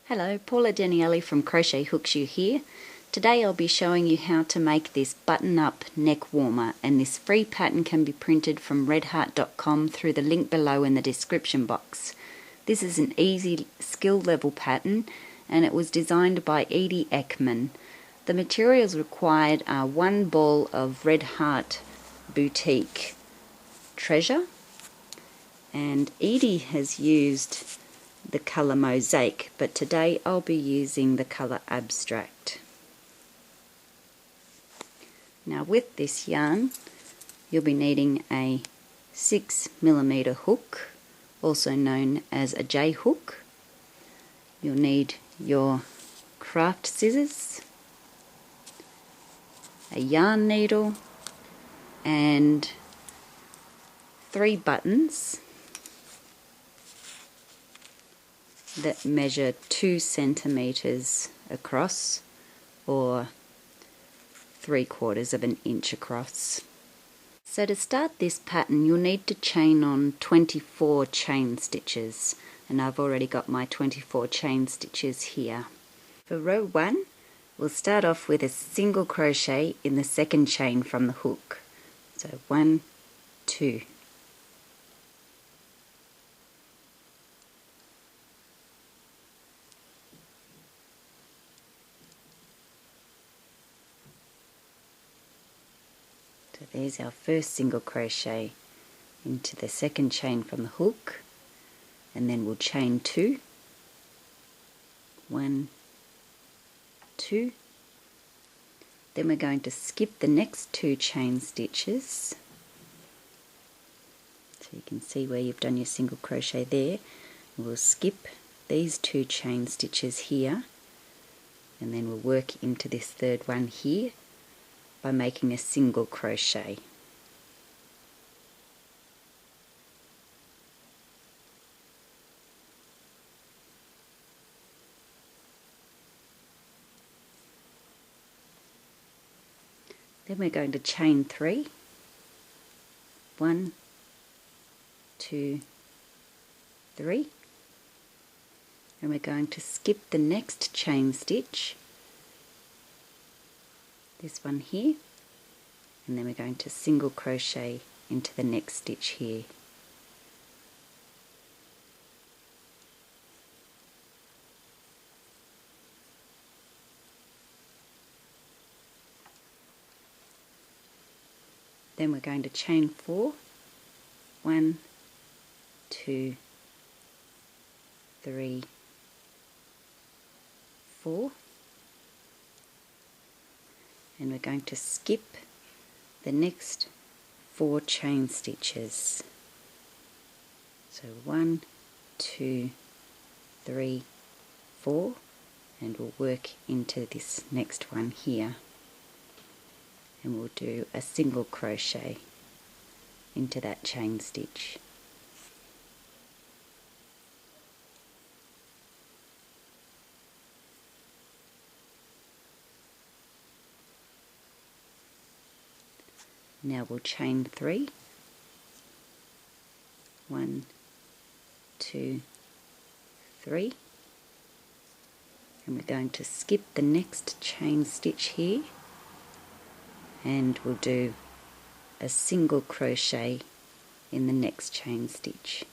Hello, Paula Daniele from Crochet Hooks You here. Today I'll be showing you how to make this button-up neck warmer, and this free pattern can be printed from redheart.com through the link below in the description box. This is an easy skill level pattern and it was designed by Edie Eckman. The materials required are 1 ball of Red Heart Boutique Treasure, and Edie has used the colour Mosaic, but today I'll be using the colour Abstract. Now with this yarn you'll be needing a 6mm hook, also known as a J hook. You'll need your craft scissors, a yarn needle, and 3 buttons that measure 2 centimeters across, or 3/4 of an inch across. So to start this pattern you'll need to chain on 24 chain stitches, and I've already got my 24 chain stitches here. For row 1 we'll start off with a single crochet in the second chain from the hook. So 1, 2. So there's our first single crochet into the second chain from the hook, and then we'll chain 2, 1, 2. Then we're going to skip the next 2 chain stitches, so you can see where you've done your single crochet there. We'll skip these 2 chain stitches here, and then we'll work into this third one here by making a single crochet. Then we're going to chain 3, 1, 2, 3, and we're going to skip the next chain stitch, this one here, and then we're going to single crochet into the next stitch here. Then we're going to chain 4, 1, 2, 3, 4, and we're going to skip the next 4 chain stitches. So 1, 2, 3, 4, and we'll work into this next one here, and we'll do a single crochet into that chain stitch. Now we'll chain 3, 1, 2, 3, and we're going to skip the next chain stitch here, and we'll do a single crochet in the next chain stitch.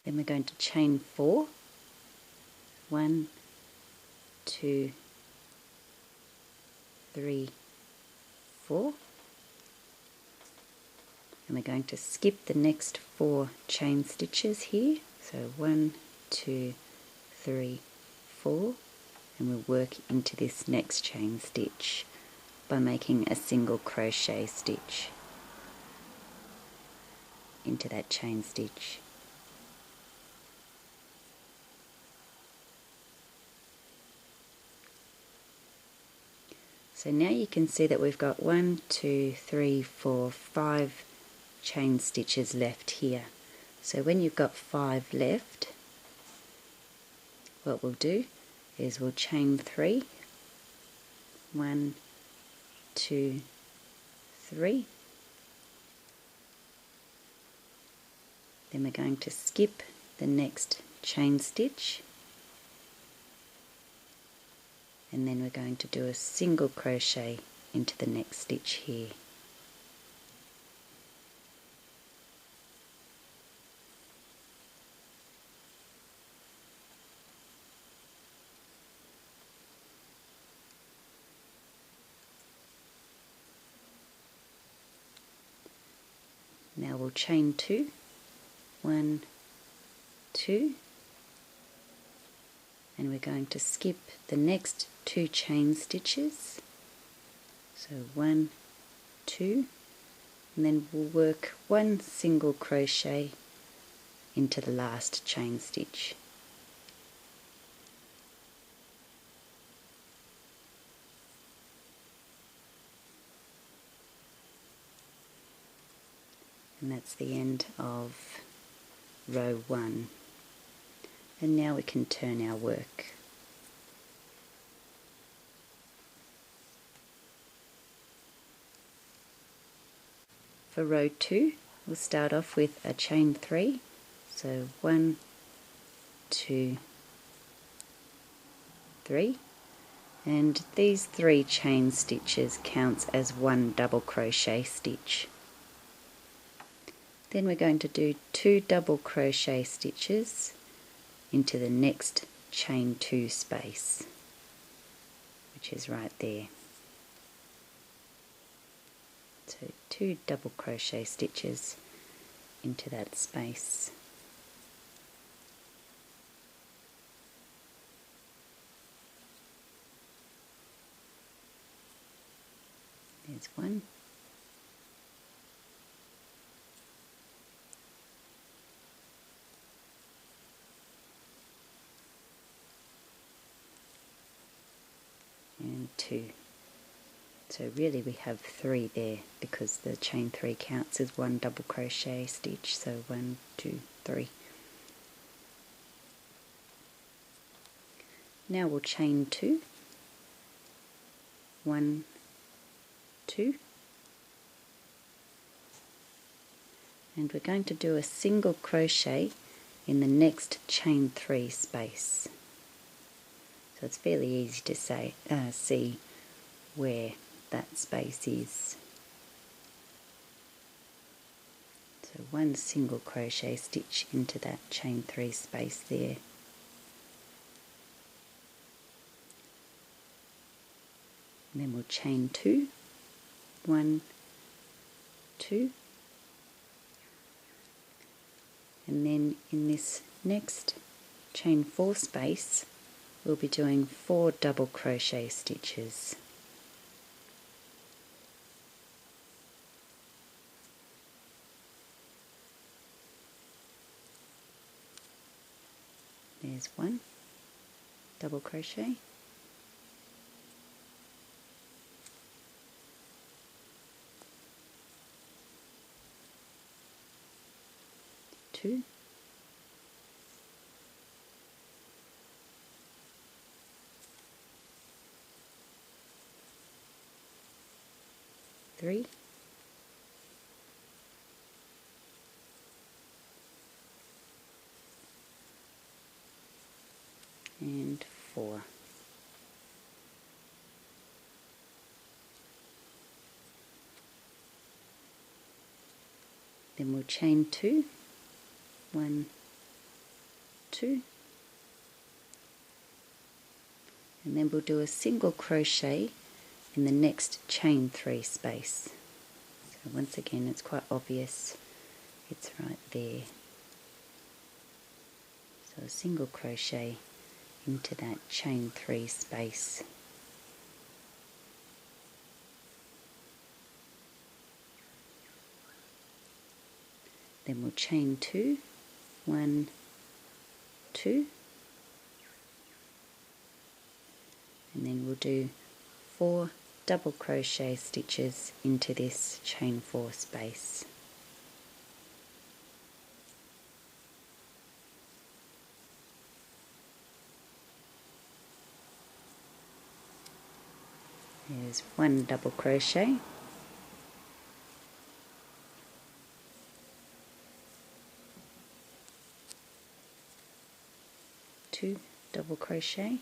Then we're going to chain 4, 1, 2, 3, 4, and we're going to skip the next 4 chain stitches here, so 1, 2, 3, 4, and we'll work into this next chain stitch by making a single crochet stitch into that chain stitch. So now you can see that we've got 1, 2, 3, 4, 5 chain stitches left here. So when you've got 5 left, what we'll do is we'll chain 3, 1, 2, 3. Then we're going to skip the next chain stitch, and then we're going to do a single crochet into the next stitch here. Now we'll chain 2, 1, 2, and we're going to skip the next 2 chain stitches. So 1, 2, and then we'll work 1 single crochet into the last chain stitch. And that's the end of row 1. And now we can turn our work. For row 2, we'll start off with a chain 3. So 1, 2, 3. And these 3 chain stitches counts as 1 double crochet stitch. Then we're going to do 2 double crochet stitches into the next chain 2 space, which is right there. So 2 double crochet stitches into that space. There's 1. And 2. So really we have 3 there because the chain 3 counts as 1 double crochet stitch. So 1, 2, 3. Now we'll chain 2, 1, 2, and we're going to do a single crochet in the next chain 3 space. So it's fairly easy to see where that space is. So 1 single crochet stitch into that chain 3 space there. And then we'll chain 2, 1, 2, and then in this next chain 4 space we'll be doing 4 double crochet stitches. There's 1 double crochet, 2, three, and 4. Then we'll chain 2, 1, 2, and then we'll do a single crochet in the next chain 3 space. So once again it's quite obvious, it's right there. So a single crochet into that chain 3 space. Then we'll chain 2, 1, 2, and then we'll do 4 double crochet stitches into this chain 4 space. There's 1 double crochet, 2 double crochet,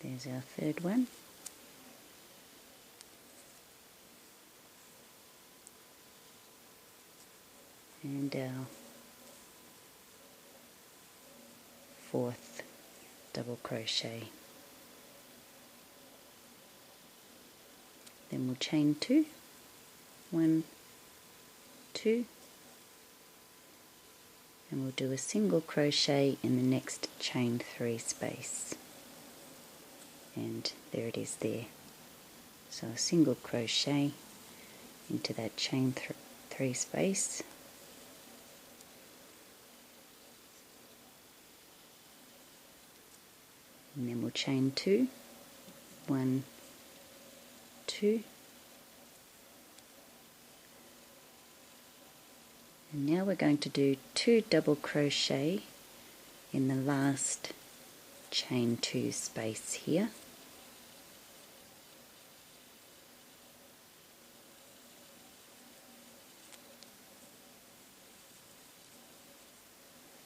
there's our 3rd one, and our 4th double crochet. Then we'll chain 2, 1, 2, and we'll do a single crochet in the next chain 3 space, and there it is there. So a single crochet into that chain 3 space, and then we'll chain 2, 1, 2, and now we're going to do 2 double crochet in the last chain 2 space here.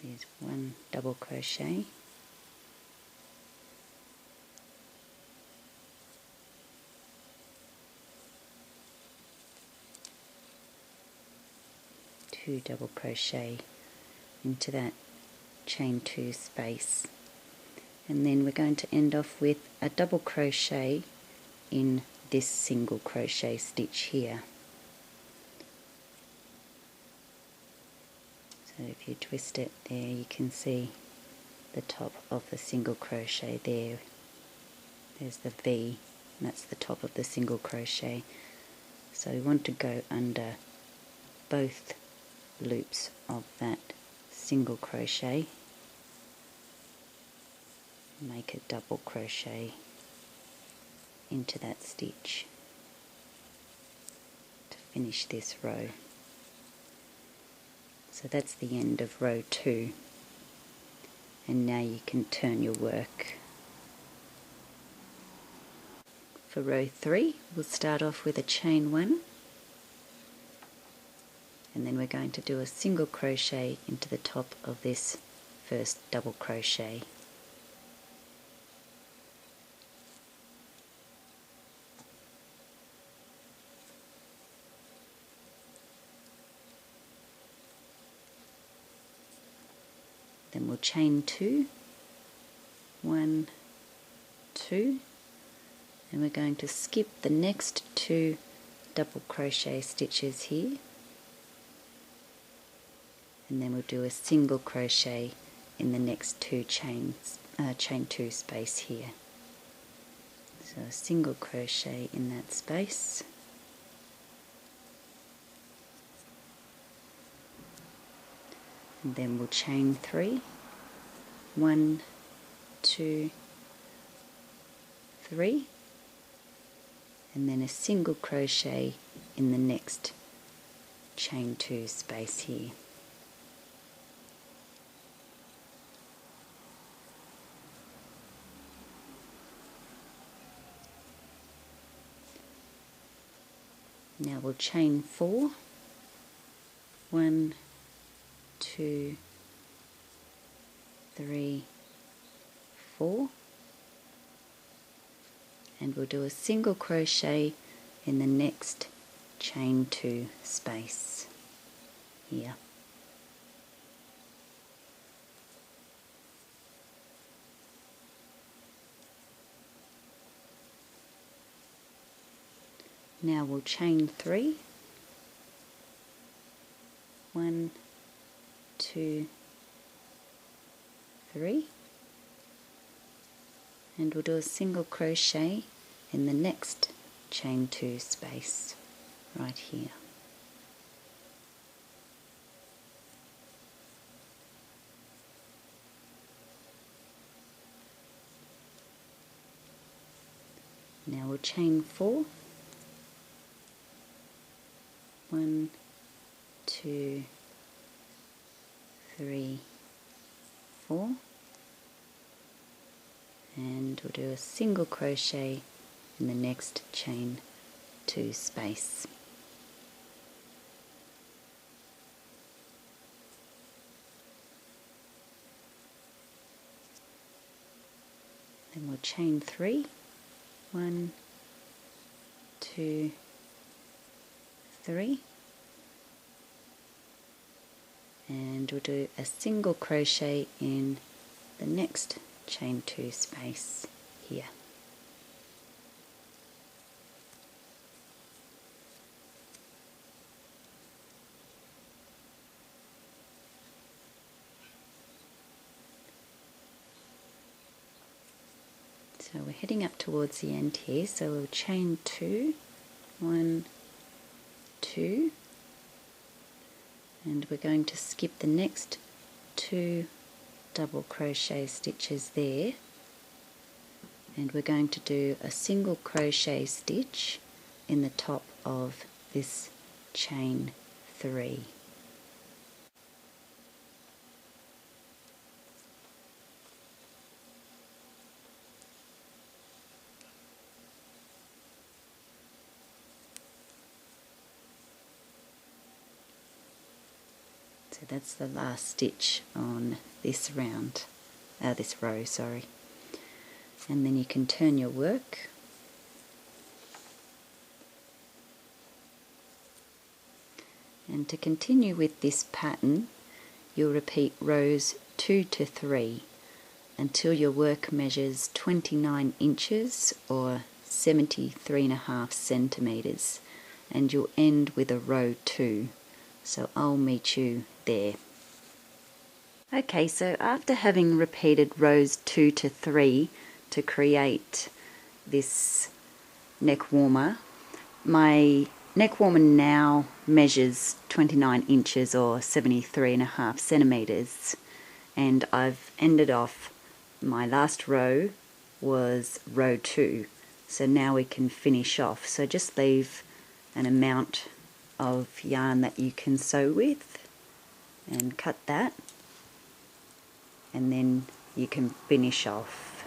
There's 1 double crochet, 2 double crochet into that chain 2 space, and then we're going to end off with a double crochet in this single crochet stitch here. So if you twist it there, you can see the top of the single crochet there. There's the V, and that's the top of the single crochet. So we want to go under both loops of that single crochet, make a double crochet into that stitch to finish this row. So that's the end of row 2, and now you can turn your work. For row 3 we'll start off with a chain 1, and then we're going to do a single crochet into the top of this first double crochet. Then we'll chain 2, 1, 2, and we're going to skip the next 2 double crochet stitches here, and then we'll do a single crochet in the next 2 chain 2 space here. So a single crochet in that space, and then we'll chain 3, 1, 2, 3, and then a single crochet in the next chain 2 space here. Now we'll chain 4, 1, 2, 3, 4, and we'll do a single crochet in the next chain 2 space here. Now we'll chain 3, 1, 2, 3, and we'll do a single crochet in the next chain 2 space right here. Now we'll chain 4, 1, 2, 3, 4, and we'll do a single crochet in the next chain 2 space. Then we'll chain 3, 1, 2, 3, and we'll do a single crochet in the next chain 2 space here. So we're heading up towards the end here, so we'll chain 2, 1, 2, and we're going to skip the next 2 double crochet stitches there, and we're going to do a single crochet stitch in the top of this chain 3. So that's the last stitch on this round, this row, sorry. And then you can turn your work. And to continue with this pattern, you'll repeat rows 2 to 3 until your work measures 29 inches or 73.5 centimeters, and you'll end with a row 2. So I'll meet you there. Okay, so after having repeated rows 2 to 3 to create this neck warmer, my neck warmer now measures 29 inches or 73.5 centimeters, and I've ended off, my last row was row 2, so now we can finish off. So just leave an amount of yarn that you can sew with and cut that, and then you can finish off.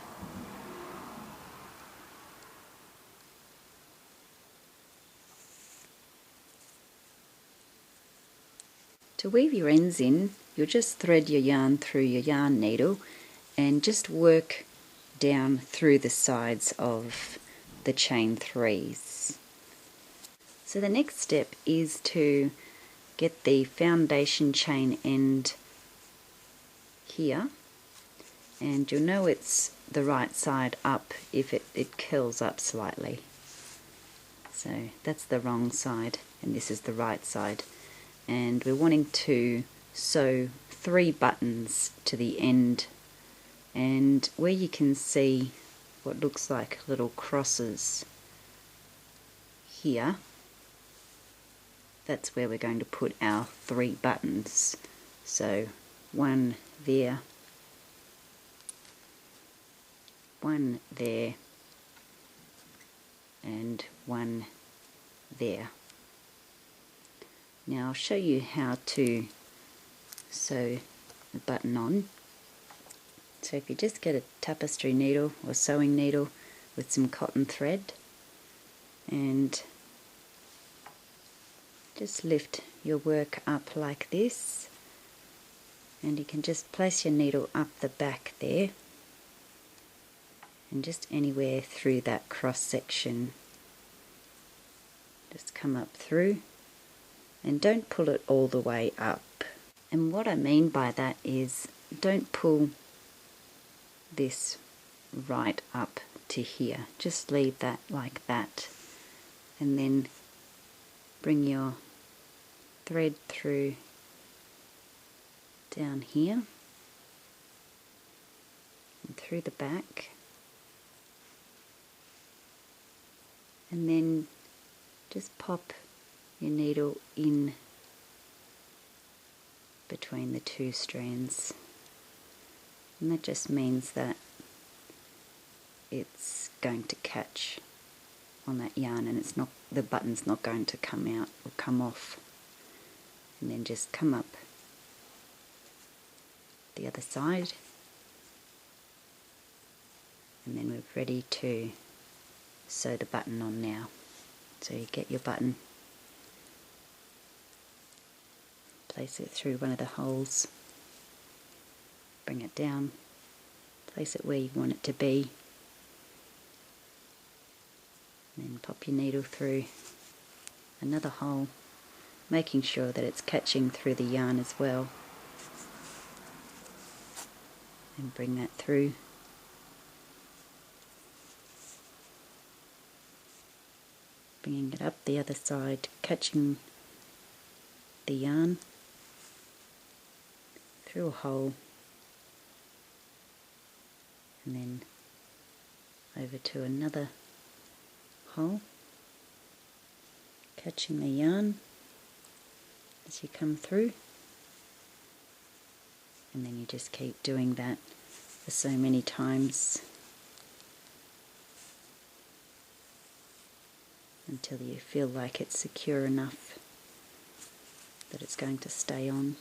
To weave your ends in, you'll just thread your yarn through your yarn needle and just work down through the sides of the chain 3s. So the next step is to get the foundation chain end here, and you'll know it's the right side up if it curls up slightly. So that's the wrong side and this is the right side, and we're wanting to sew 3 buttons to the end, and where you can see what looks like little crosses here, that's where we're going to put our 3 buttons. So 1 there, 1 there, and 1 there. Now I'll show you how to sew the button on. So if you just get a tapestry needle or sewing needle with some cotton thread, and just lift your work up like this, and you can just place your needle up the back there and just anywhere through that cross section, just come up through, and don't pull it all the way up. And what I mean by that is don't pull this right up to here, just leave that like that, and then bring your thread through down here and through the back, and then just pop your needle in between the 2 strands, and that just means that it's going to catch on that yarn and it's not, the button's not going to come out or come off. And then just come up the other side, and then we're ready to sew the button on now. So you get your button, place it through one of the holes, bring it down, place it where you want it to be, and then pop your needle through another hole, making sure that it's catching through the yarn as well, and bring that through. Bringing it up the other side, catching the yarn through a hole, and then over to another hole, catching the yarn as you come through, and then you just keep doing that for so many times until you feel like it's secure enough that it's going to stay on.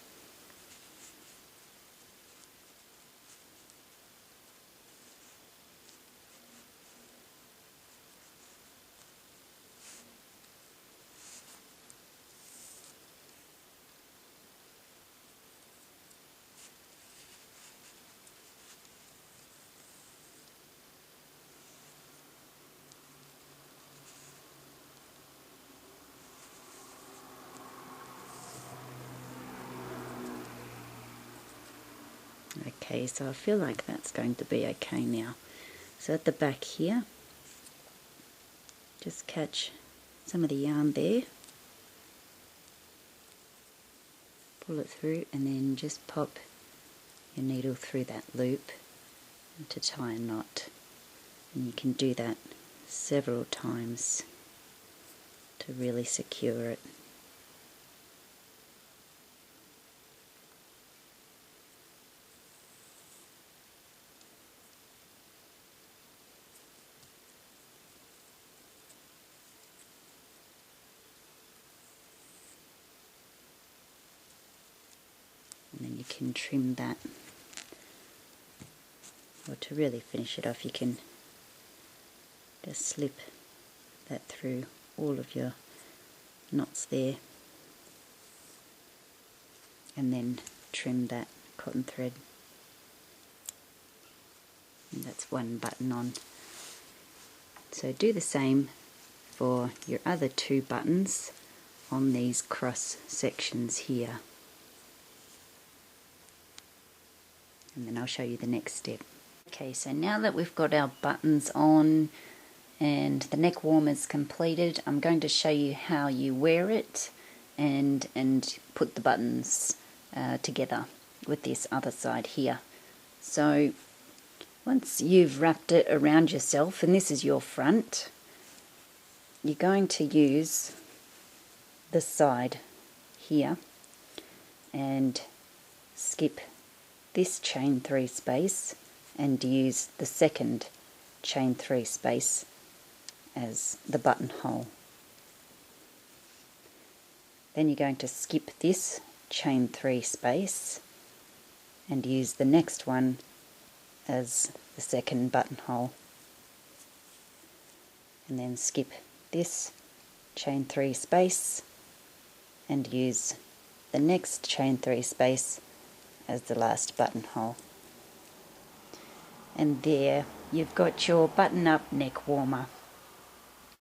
Okay, so I feel like that's going to be okay now. So at the back here, just catch some of the yarn there, pull it through, and then just pop your needle through that loop to tie a knot. And you can do that several times to really secure it. And then you can trim that, or to really finish it off you can just slip that through all of your knots there, and then trim that cotton thread, and that's one button on. So do the same for your other two buttons on these cross sections here. And then I'll show you the next step. Okay, so now that we've got our buttons on and the neck warmer's completed, I'm going to show you how you wear it and put the buttons together with this other side here. So once you've wrapped it around yourself, and this is your front, you're going to use the side here and skip this chain 3 space and use the second chain 3 space as the buttonhole. Then you're going to skip this chain 3 space and use the next one as the second buttonhole, and then skip this chain 3 space and use the next chain 3 space as the last buttonhole. And there you've got your button-up neck warmer.